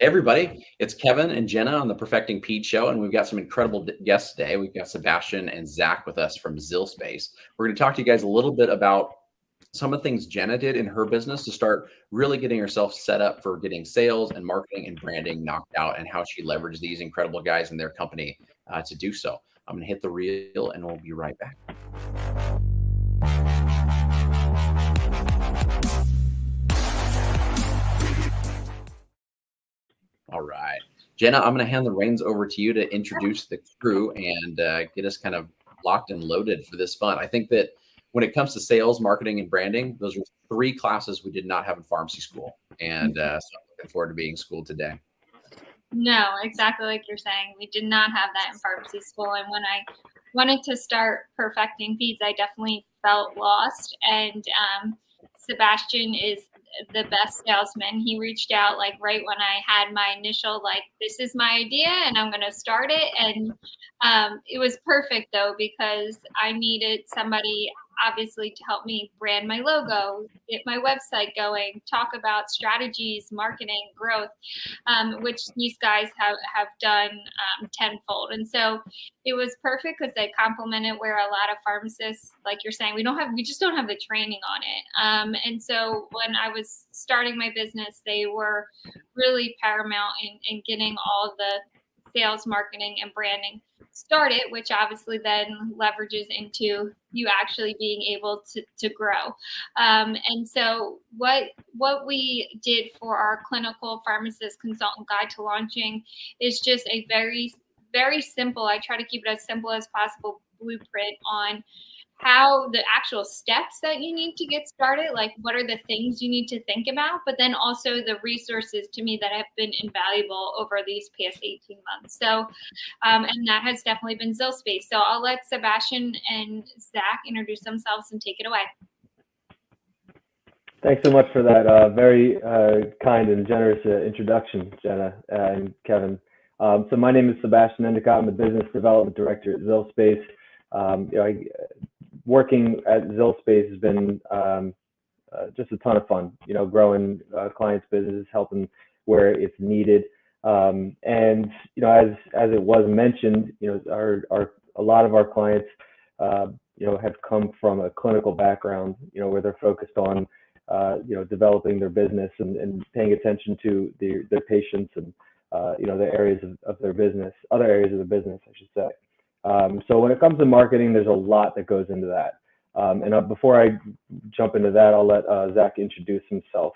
Hey everybody, it's Kevin and Jenna on the Perfecting Peds show, and we've got some incredible guests today. We've got Sebastian and Zach with us from Zillspace. We're going to talk to you guys a little bit about some of the things Jenna did in her business to start really getting herself set up for getting sales and marketing and branding knocked out, and how she leveraged these incredible guys in their company to do so. I'm going to hit the reel, and we'll be right back. All right. Jenna, I'm going to hand the reins over to you to introduce the crew and get us kind of locked and loaded for this fun. I think that when it comes to sales, marketing, and branding, those are three classes we did not have in pharmacy school. And so I'm looking forward to being schooled today. No, exactly like you're saying. We did not have that in pharmacy school. And when I wanted to start Perfecting Peds, I definitely felt lost. And Sebastian is the best salesman. He reached out like right when I had my initial, like, this is my idea and I'm going to start it. And it was perfect though, because I needed somebody obviously to help me brand my logo, get my website going, talk about strategies, marketing, growth, which these guys have done tenfold. And so it was perfect because they complemented where a lot of pharmacists, like you're saying, we just don't have the training on it. And so when I was starting my business, they were really paramount in getting all the sales, marketing, and branding started, which obviously then leverages into you actually being able to grow. And so what we did for our clinical pharmacist consultant guide to launching is just a very, very simple, I try to keep it as simple as possible, blueprint on how the actual steps that you need to get started, like what are the things you need to think about, but then also the resources to me that have been invaluable over these past 18 months. So, and that has definitely been Zillspace. So I'll let Sebastian and Zach introduce themselves and take it away. Thanks so much for that very kind and generous introduction, Jenna and Kevin. So my name is Sebastian Endicott. I'm the Business Development Director at Zillspace. Working at Zillspace has been just a ton of fun, growing clients' businesses, helping where it's needed. And, as it was mentioned, a lot of our clients, have come from a clinical background, where they're focused on, developing their business and paying attention to their patients and, the areas of their business, other areas of the business, I should say. So when it comes to marketing, there's a lot that goes into that. And before I jump into that, I'll let Zach introduce himself.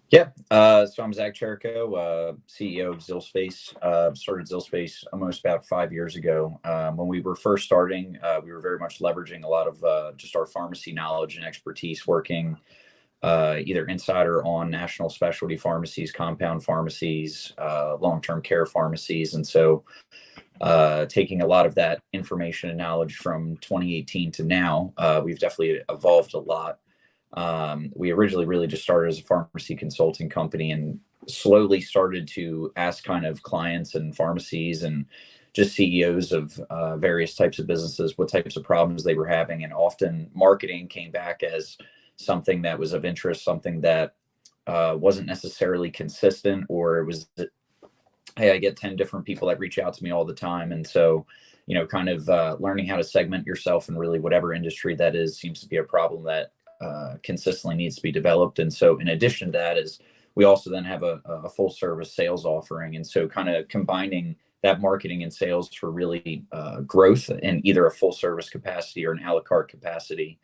Yeah, so I'm Zach Cherico, CEO of Zillspace. Started Zillspace almost about 5 years ago. When we were first starting, we were very much leveraging a lot of just our pharmacy knowledge and expertise, working either inside or on national specialty pharmacies, compound pharmacies, long-term care pharmacies. And so taking a lot of that information and knowledge from 2018 to now, we've definitely evolved a lot. We originally really just started as a pharmacy consulting company and slowly started to ask kind of clients and pharmacies and just CEOs of various types of businesses what types of problems they were having. And often marketing came back as something that was of interest, something that wasn't necessarily consistent, or it was, hey, I get 10 different people that reach out to me all the time. And so, kind of learning how to segment yourself in really whatever industry that is seems to be a problem that consistently needs to be developed. And so in addition to that is we also then have a full service sales offering. And so kind of combining that marketing and sales for really growth in either a full service capacity or an a la carte capacity.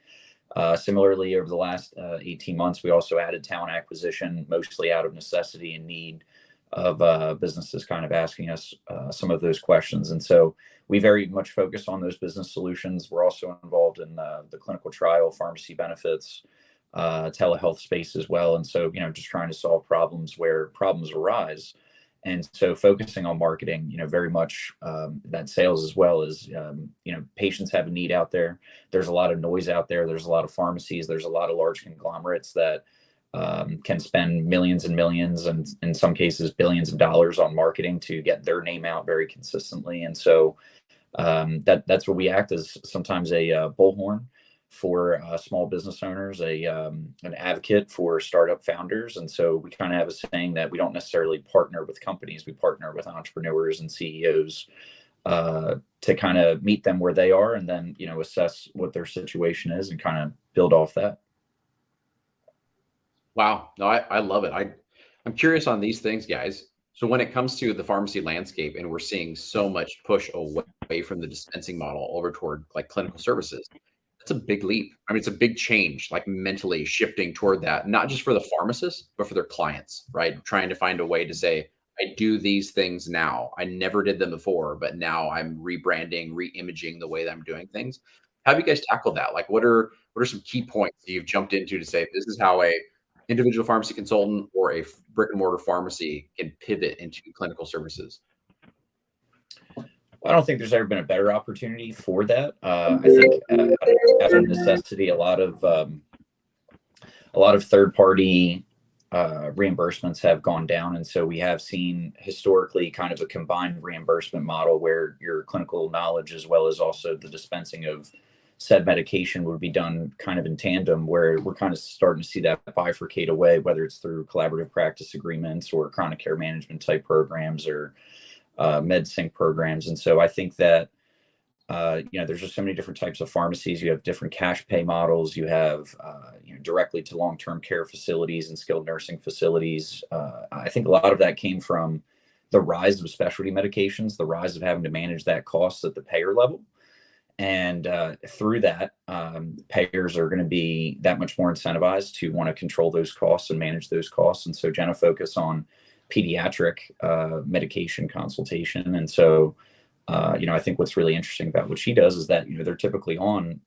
Similarly, over the last 18 months, we also added talent acquisition, mostly out of necessity and need of businesses kind of asking us some of those questions. And so we very much focus on those business solutions. We're also involved in the clinical trial, pharmacy benefits, telehealth space as well. And so, just trying to solve problems where problems arise. And so focusing on marketing, very much that sales as well as, patients have a need out there. There's a lot of noise out there. There's a lot of pharmacies. There's a lot of large conglomerates that can spend millions and millions, and in some cases, billions of dollars on marketing to get their name out very consistently. And so that's where we act as sometimes a bullhorn for small business owners, an advocate for startup founders. And so we kind of have a saying that we don't necessarily partner with companies, we partner with entrepreneurs and CEOs to kind of meet them where they are, and then, you know, assess what their situation is and kind of build off that. Wow. No, I love it. I'm curious on these things, guys. So when it comes to the pharmacy landscape, and we're seeing so much push away from the dispensing model over toward like clinical services, it's a big leap. I mean, it's a big change, like mentally shifting toward that, not just for the pharmacists, but for their clients, right? Trying to find a way to say, I do these things now. I never did them before, but now I'm rebranding, re-imaging the way that I'm doing things. How have you guys tackled that? Like, what are some key points that you've jumped into to say this is how a individual pharmacy consultant or a brick and mortar pharmacy can pivot into clinical services? I don't think there's ever been a better opportunity for that. I think as a necessity, a lot of third-party reimbursements have gone down, and so we have seen historically kind of a combined reimbursement model where your clinical knowledge as well as also the dispensing of said medication would be done kind of in tandem, where we're kind of starting to see that bifurcate away, whether it's through collaborative practice agreements or chronic care management type programs or med sync programs. And so I think that you know, there's just so many different types of pharmacies. You have different cash pay models. You have you know, directly to long-term care facilities and skilled nursing facilities. I think a lot of that came from the rise of specialty medications, the rise of having to manage that cost at the payer level. And through that, payers are going to be that much more incentivized to want to control those costs and manage those costs. And so Jenna focused on pediatric medication consultation. And so, you know, I think what's really interesting about what she does is that, you know, they're typically on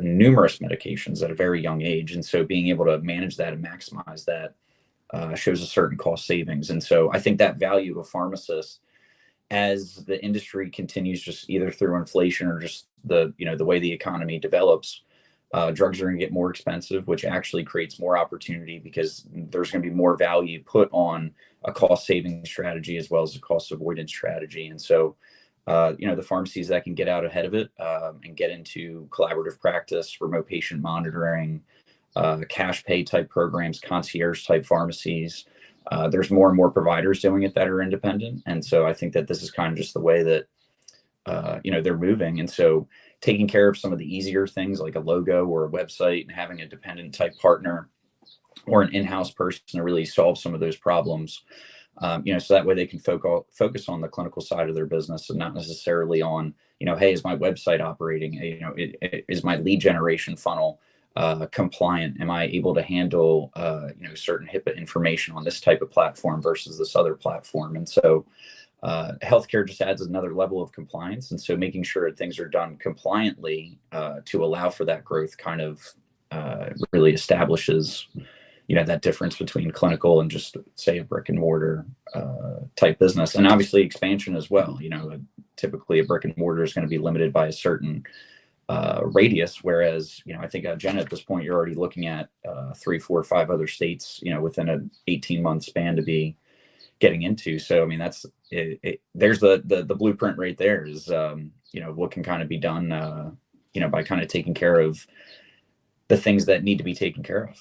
numerous medications at a very young age. And so being able to manage that and maximize that shows a certain cost savings. And so I think that value of a pharmacist, as the industry continues, just either through inflation or just the, you know, the way the economy develops, drugs are going to get more expensive, which actually creates more opportunity because there's going to be more value put on a cost saving strategy as well as a cost avoidance strategy. And so, you know, the pharmacies that can get out ahead of it and get into collaborative practice, remote patient monitoring, cash pay type programs, concierge type pharmacies. There's more and more providers doing it that are independent. And so I think that this is kind of just the way that, you know, they're moving. And so taking care of some of the easier things like a logo or a website and having a dependent type partner or an in-house person to really solve some of those problems, you know, so that way they can focus on the clinical side of their business and not necessarily on, you know, hey, is my website operating? You know, is my lead generation funnel compliant? Am I able to handle, you know, certain HIPAA information on this type of platform versus this other platform? And so healthcare just adds another level of compliance. And so making sure that things are done compliantly to allow for that growth kind of really establishes, you know, that difference between clinical and just say a brick and mortar type business. And obviously expansion as well. You know, typically a brick and mortar is going to be limited by a certain radius, whereas, you know, I think Jenna, at this point, you're already looking at 3, 4, 5 other states, you know, within an 18-month span to be getting into. So I mean, that's it, there's the blueprint right there is you know, what can kind of be done you know, by kind of taking care of the things that need to be taken care of.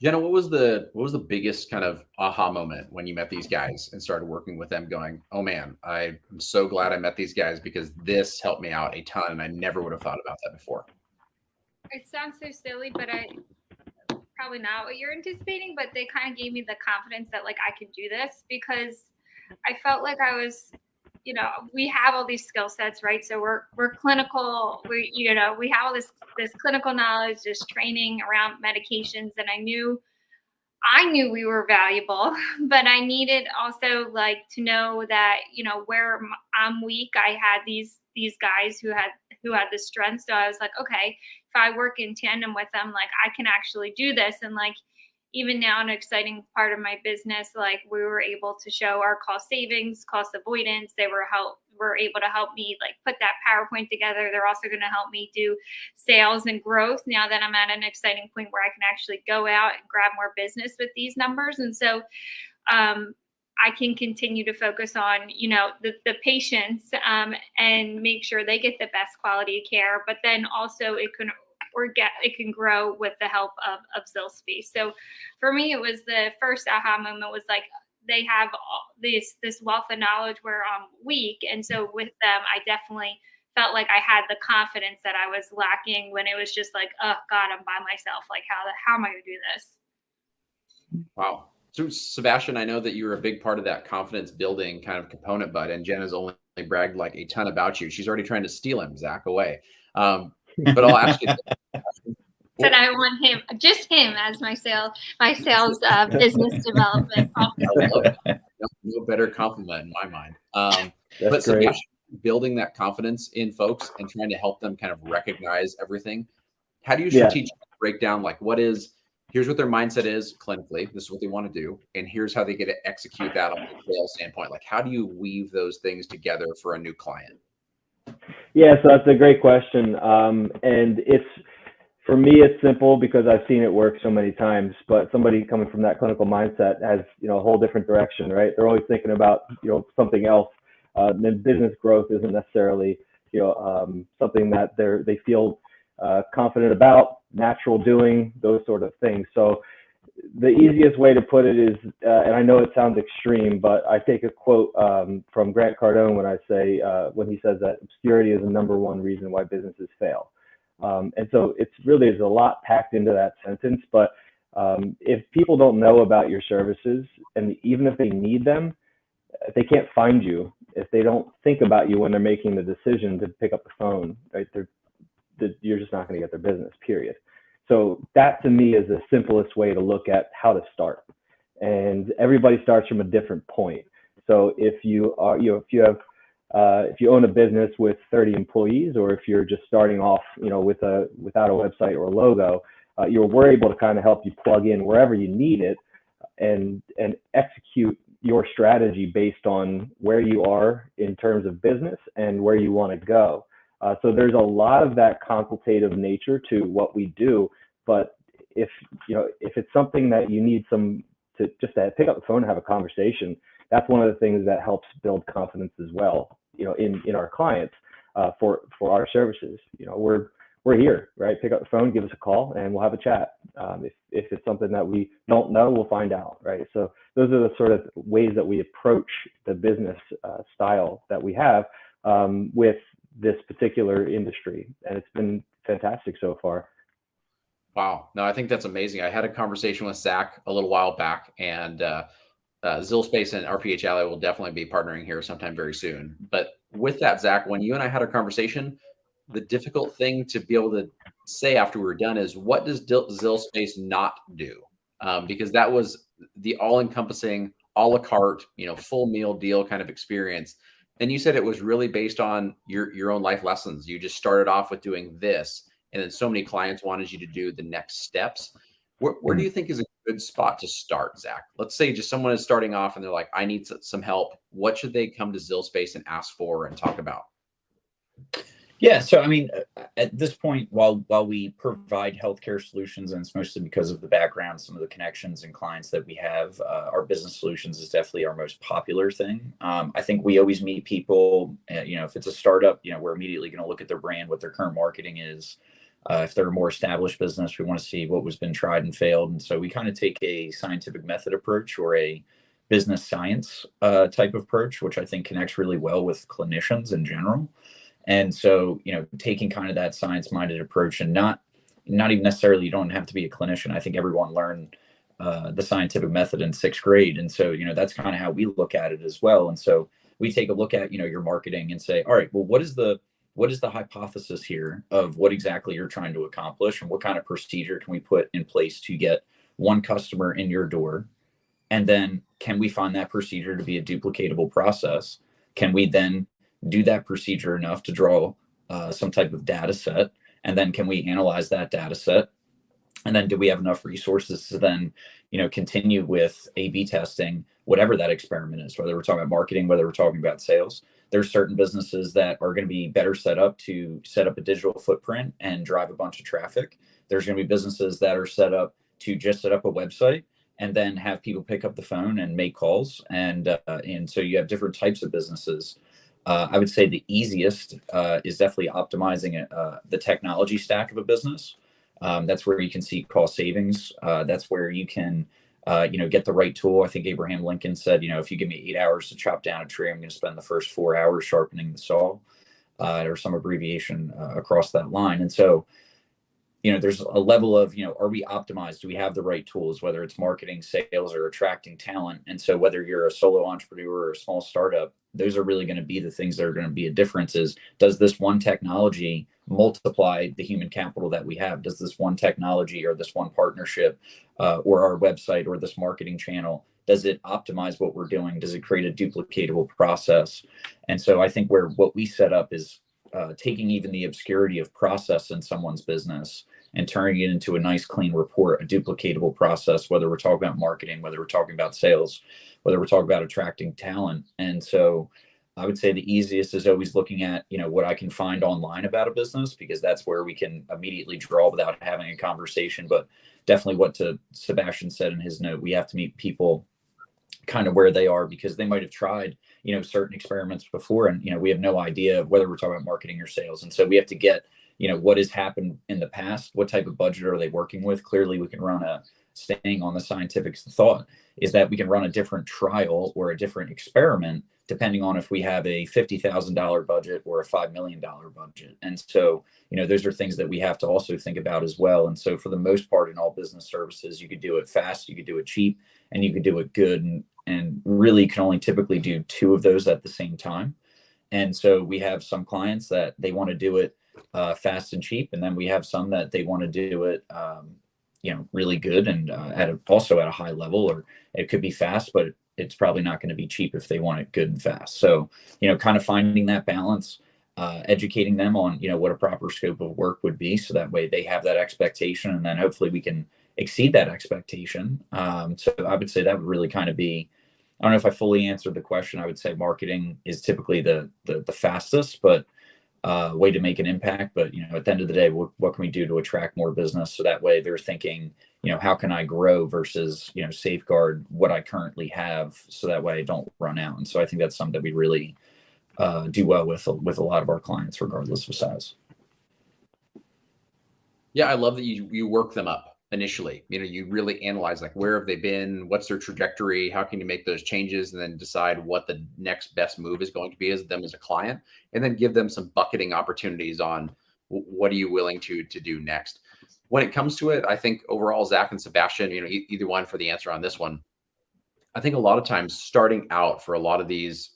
Jenna, what was the biggest kind of aha moment when you met these guys and started working with them going, oh man, I'm so glad I met these guys because this helped me out a ton and I never would have thought about that before? It sounds so silly, but probably not what you're anticipating, but they kind of gave me the confidence that like I could do this because I felt like I was, you know, we have all these skill sets, right? So we're clinical, you know, we have all this clinical knowledge, this training around medications, and I knew we were valuable, but I needed also like to know that, you know, where I'm weak, I had these guys who had the strength. So I was like, okay, if I work in tandem with them, like I can actually do this. And like, even now an exciting part of my business, like we were able to show our cost savings, cost avoidance. They were able to help me like put that PowerPoint together. They're also going to help me do sales and growth now that I'm at an exciting point where I can actually go out and grab more business with these numbers. And so I can continue to focus on, the patients, and make sure they get the best quality of care. But then also it can grow with the help of Zillspace. So for me, it was the first aha moment was like, they have this wealth of knowledge where I'm weak. And so with them, I definitely felt like I had the confidence that I was lacking when it was just like, oh God, I'm by myself. Like how am I going to do this? Wow. So Sebastian, I know that you were a big part of that confidence building kind of component, bud, and Jenna's only bragged like a ton about you. She's already trying to steal him, Zach, away. But I'll ask you. Said I want him, just him, as my sales business development. I love that. No better compliment in my mind. But great. Sebastian, building that confidence in folks and trying to help them kind of recognize everything. How do you strategically break down like here's what their mindset is clinically, this is what they want to do, and here's how they get to execute that on a sales standpoint? Like, how do you weave those things together for a new client? Yeah, so that's a great question. And for me, it's simple because I've seen it work so many times, but somebody coming from that clinical mindset has, a whole different direction, right? They're always thinking about, something else. Then business growth isn't necessarily, something that they feel confident about, natural doing, those sort of things. So the easiest way to put it is, and I know it sounds extreme, but I take a quote from Grant Cardone when he says that obscurity is the #1 reason why businesses fail. And so there's a lot packed into that sentence, but if people don't know about your services, and even if they need them, if they can't find you, if they don't think about you when they're making the decision to pick up the phone, right, you're just not going to get their business, period. So that to me is the simplest way to look at how to start. And everybody starts from a different point. So if you own a business with 30 employees, or if you're just starting off, without a website or a logo, we're able to kind of help you plug in wherever you need it and execute your strategy based on where you are in terms of business and where you want to go. So there's a lot of that consultative nature to what we do. But if it's something that you need to pick up the phone and have a conversation, that's one of the things that helps build confidence as well, in our clients, for our services. We're here, right? Pick up the phone, give us a call, and we'll have a chat. If it's something that we don't know, we'll find out, right? So those are the sort of ways that we approach the business style that we have with this particular industry, and it's been fantastic so far. Wow. No, I think that's amazing. I had a conversation with Zach a little while back, and Zillspace and RPH Ally will definitely be partnering here sometime very soon. But with that, Zach, when you and I had a conversation, the difficult thing to be able to say after we were done is, what does Zillspace not do? Because that was the all-encompassing, a la carte, full meal deal kind of experience. And you said it was really based on your own life lessons. You just started off with doing this, and then so many clients wanted you to do the next steps. Where do you think is a good spot to start, Zach? Let's say just someone is starting off and they're like, I need some help. What should they come to Zillspace and ask for and talk about? Yeah. So, I mean, at this point, while we provide healthcare solutions, and it's mostly because of the background, some of the connections and clients that we have, our business solutions is definitely our most popular thing. I think we always meet people, if it's a startup, we're immediately going to look at their brand, what their current marketing is. If they're a more established business, we want to see what was been tried and failed. And so we kind of take a scientific method approach, or a business science type of approach, which I think connects really well with clinicians in general. And so, taking kind of that science-minded approach, and not even necessarily, you don't have to be a clinician. I think everyone learned the scientific method in 6th grade. And so, that's kind of how we look at it as well. And so we take a look at, your marketing and say, all right, well, what is the hypothesis here of what exactly you're trying to accomplish, and what kind of procedure can we put in place to get one customer in your door? And then can we find that procedure to be a duplicatable process? Can we then do that procedure enough to draw some type of data set? And then can we analyze that data set? And then do we have enough resources to then, continue with A/B testing, whatever that experiment is, whether we're talking about marketing, whether we're talking about sales? There's certain businesses that are going to be better set up to set up a digital footprint and drive a bunch of traffic. There's going to be businesses that are set up to just set up a website and then have people pick up the phone and make calls. And so you have different types of businesses. I would say the easiest is definitely optimizing the technology stack of a business. That's where you can see cost savings. That's where you can, get the right tool. I think Abraham Lincoln said, if you give me 8 hours to chop down a tree, I'm going to spend the first 4 hours sharpening the saw, or some abbreviation across that line. And so, there's a level of, are we optimized? Do we have the right tools, whether it's marketing, sales, or attracting talent? And so whether you're a solo entrepreneur or a small startup, those are really going to be the things that are going to be a difference. Is, does this one technology multiply the human capital that we have? Does this one technology or this one partnership or our website or this marketing channel, does it optimize what we're doing? Does it create a duplicatable process? And so I think what we set up is taking even the obscurity of process in someone's business and turning it into a nice clean report, a duplicatable process, whether we're talking about marketing, whether we're talking about sales, whether we're talking about attracting talent. And so I would say the easiest is always looking at, what I can find online about a business, because that's where we can immediately draw without having a conversation. But definitely what Sebastian said in his note, we have to meet people kind of where they are, because they might have tried, certain experiments before, and, we have no idea of whether we're talking about marketing or sales. And so we have to get, what has happened in the past, what type of budget are they working with? Clearly we can run staying on the scientific thought, is that we can run a different trial or a different experiment depending on if we have a $50,000 budget or a $5 million budget. And so, those are things that we have to also think about as well. And so for the most part, in all business services, you could do it fast, you could do it cheap, and you could do it good. And really can only typically do 2 of those at the same time. And so we have some clients that they want to do it fast and cheap. And then we have some that they want to do it, really good and also at a high level, or it could be fast, but it's probably not going to be cheap if they want it good and fast. So, kind of finding that balance, educating them on, what a proper scope of work would be. So that way they have that expectation, and then hopefully we can exceed that expectation. So I would say that would really kind of be, I don't know if I fully answered the question. I would say marketing is typically the fastest, but way to make an impact. But, at the end of the day, what can we do to attract more business? So that way they're thinking, how can I grow versus, safeguard what I currently have, so that way I don't run out. And so I think that's something that we really do well with a lot of our clients, regardless of size. Yeah, I love that you work them up initially. You really analyze, like, where have they been, what's their trajectory, how can you make those changes, and then decide what the next best move is going to be as them as a client, and then give them some bucketing opportunities on what are you willing to do next. When it comes to it, I think overall, Zach and Sebastian, either one for the answer on this one. I think a lot of times starting out for a lot of these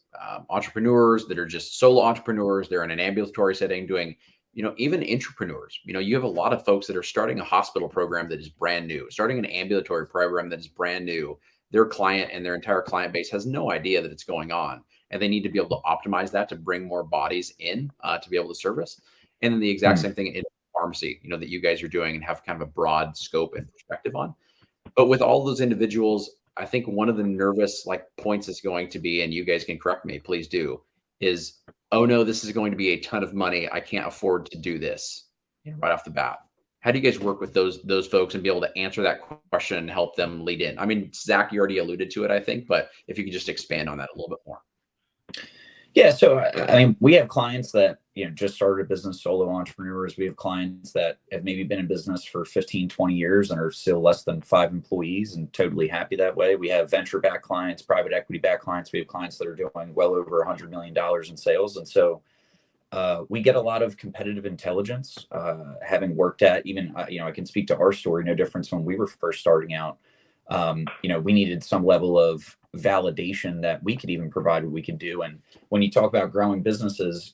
entrepreneurs that are just solo entrepreneurs, they're in an ambulatory setting doing, even intrapreneurs, you have a lot of folks that are starting a hospital program that is brand new, starting an ambulatory program that is brand new. Their client and their entire client base has no idea that it's going on, and they need to be able to optimize that to bring more bodies in to be able to service. And then the exact same thing in pharmacy, that you guys are doing and have kind of a broad scope and perspective on. But with all those individuals, I think one of the nervous points is going to be, and you guys can correct me, please do, is, oh no, this is going to be a ton of money, I can't afford to do this right off the bat. How do you guys work with those folks and be able to answer that question and help them lead in? I mean, Zach, you already alluded to it, I think, but if you could just expand on that a little bit more. Yeah. So, I mean, we have clients that, just started a business, solo entrepreneurs. We have clients that have maybe been in business for 15, 20 years and are still less than 5 employees and totally happy that way. We have venture-backed clients, private equity-backed clients. We have clients that are doing well over $100 million in sales. And so we get a lot of competitive intelligence, having worked at even, I can speak to our story, no difference when we were first starting out. We needed some level of validation that we could even provide what we could do. And when you talk about growing businesses,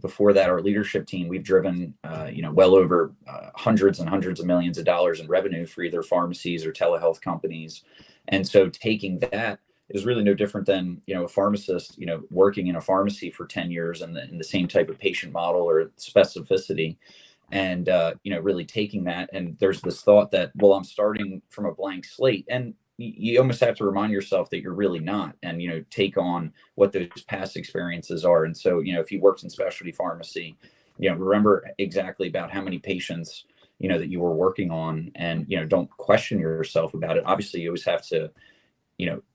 before that, our leadership team, we've driven, well over hundreds and hundreds of millions of dollars in revenue for either pharmacies or telehealth companies. And so taking that is really no different than, a pharmacist, working in a pharmacy for 10 years in the same type of patient model or specificity. And, really taking that, and there's this thought that, well, I'm starting from a blank slate, and you almost have to remind yourself that you're really not, and, take on what those past experiences are. And so, if you worked in specialty pharmacy, remember exactly about how many patients, that you were working on, and, don't question yourself about it. Obviously you always have to,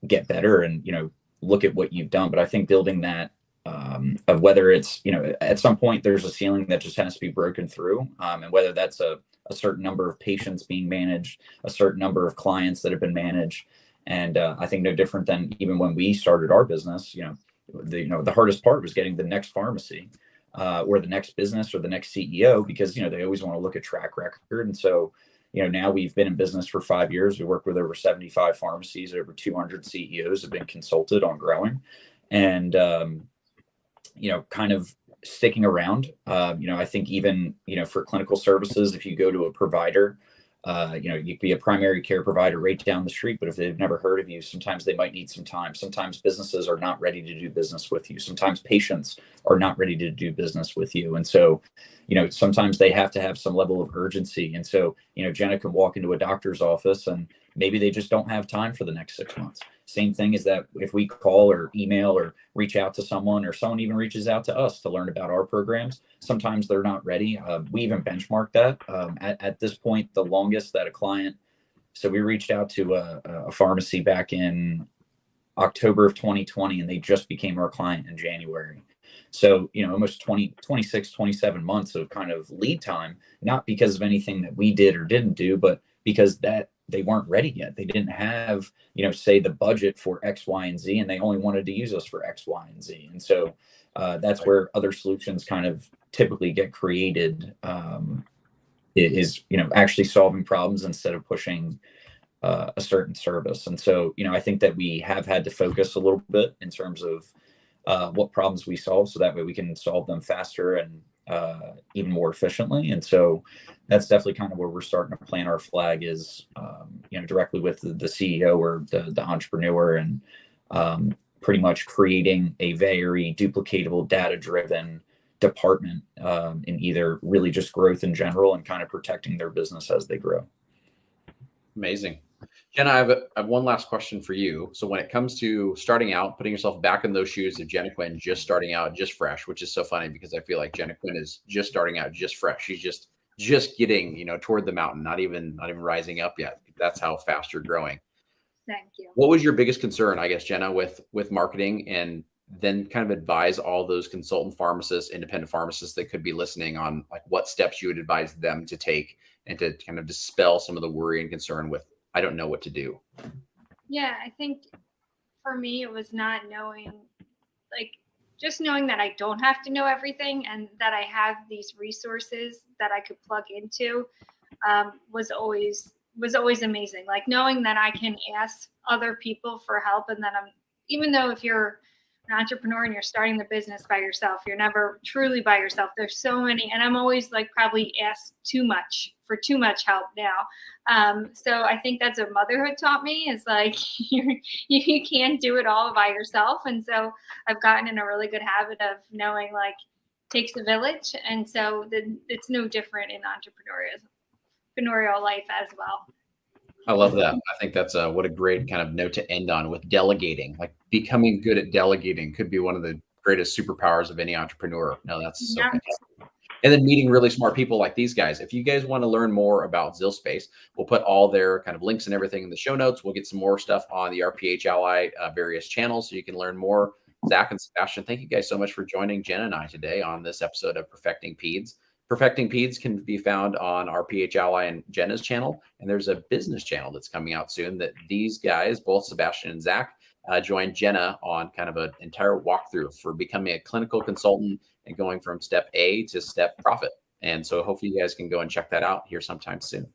get better and, look at what you've done. But I think building that, of whether it's, at some point there's a ceiling that just has to be broken through. And whether that's a certain number of patients being managed, a certain number of clients that have been managed. And I think no different than even when we started our business, the hardest part was getting the next pharmacy, or the next business or the next CEO, because, they always want to look at track record. And so, now we've been in business for 5 years. We work with over 75 pharmacies, over 200 CEOs have been consulted on growing, and, kind of sticking around. I think even, for clinical services, if you go to a provider, you could be a primary care provider right down the street, but if they've never heard of you, sometimes they might need some time. Sometimes businesses are not ready to do business with you. Sometimes patients are not ready to do business with you. And so, sometimes they have to have some level of urgency. And so, Jenna can walk into a doctor's office and maybe they just don't have time for the next 6 months. Same thing is that if we call or email or reach out to someone, or someone even reaches out to us to learn about our programs, sometimes they're not ready. We even benchmark that. At this point, the longest that a client, so we reached out to a pharmacy back in October of 2020, and they just became our client in January. So, almost 26, 27 months of kind of lead time, not because of anything that we did or didn't do, but because that they weren't ready yet. They didn't have, say the budget for X, Y, and Z, and they only wanted to use us for X, Y, and Z. And so that's where other solutions kind of typically get created, is, actually solving problems instead of pushing a certain service. And so, I think that we have had to focus a little bit in terms of what problems we solve, so that way we can solve them faster and even more efficiently. And so that's definitely kind of where we're starting to plant our flag, is, directly with the CEO or the entrepreneur, and pretty much creating a very duplicatable, data-driven department, in either really just growth in general and kind of protecting their business as they grow. Amazing. Jenna, I have one last question for you. So when it comes to starting out, putting yourself back in those shoes of Jenna Quinn, just starting out, just fresh, which is so funny because I feel like Jenna Quinn is just starting out, just fresh. She's just getting, toward the mountain, not even rising up yet. That's how fast you're growing. Thank you. What was your biggest concern, I guess, Jenna, with marketing, and then kind of advise all those consultant pharmacists, independent pharmacists that could be listening on, like, what steps you would advise them to take, and to kind of dispel some of the worry and concern with, I don't know what to do? Yeah, I think for me, it was not knowing, just knowing that I don't have to know everything, and that I have these resources that I could plug into, was always amazing. Like, knowing that I can ask other people for help, and that even though if you're an entrepreneur and you're starting the business by yourself, you're never truly by yourself. There's so many, and I'm always probably asked too much help now. So I think that's what motherhood taught me, is you can't do it all by yourself. And so I've gotten in a really good habit of knowing takes a village. And so it's no different in entrepreneurial life as well. I love that. I think that's what a great kind of note to end on, with delegating. Like, becoming good at delegating could be one of the greatest superpowers of any entrepreneur. No, that's so fantastic. And then meeting really smart people like these guys. If you guys want to learn more about ZillSpace, we'll put all their kind of links and everything in the show notes. We'll get some more stuff on the RPH Ally various channels, so you can learn more. Zach and Sebastian, thank you guys so much for joining Jen and I today on this episode of Perfecting Peds. Perfecting Peds can be found on RPH Ally and Jenna's channel. And there's a business channel that's coming out soon that these guys, both Sebastian and Zach, joined Jenna on kind of an entire walkthrough for becoming a clinical consultant and going from step A to step profit. And so hopefully you guys can go and check that out here sometime soon.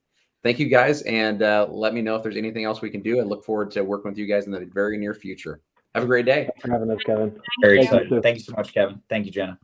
Thank you guys. And let me know if there's anything else we can do. I look forward to working with you guys in the very near future. Have a great day. Thanks for having us, Kevin. Very excited. Thank you so much, Kevin. Thank you, Jenna.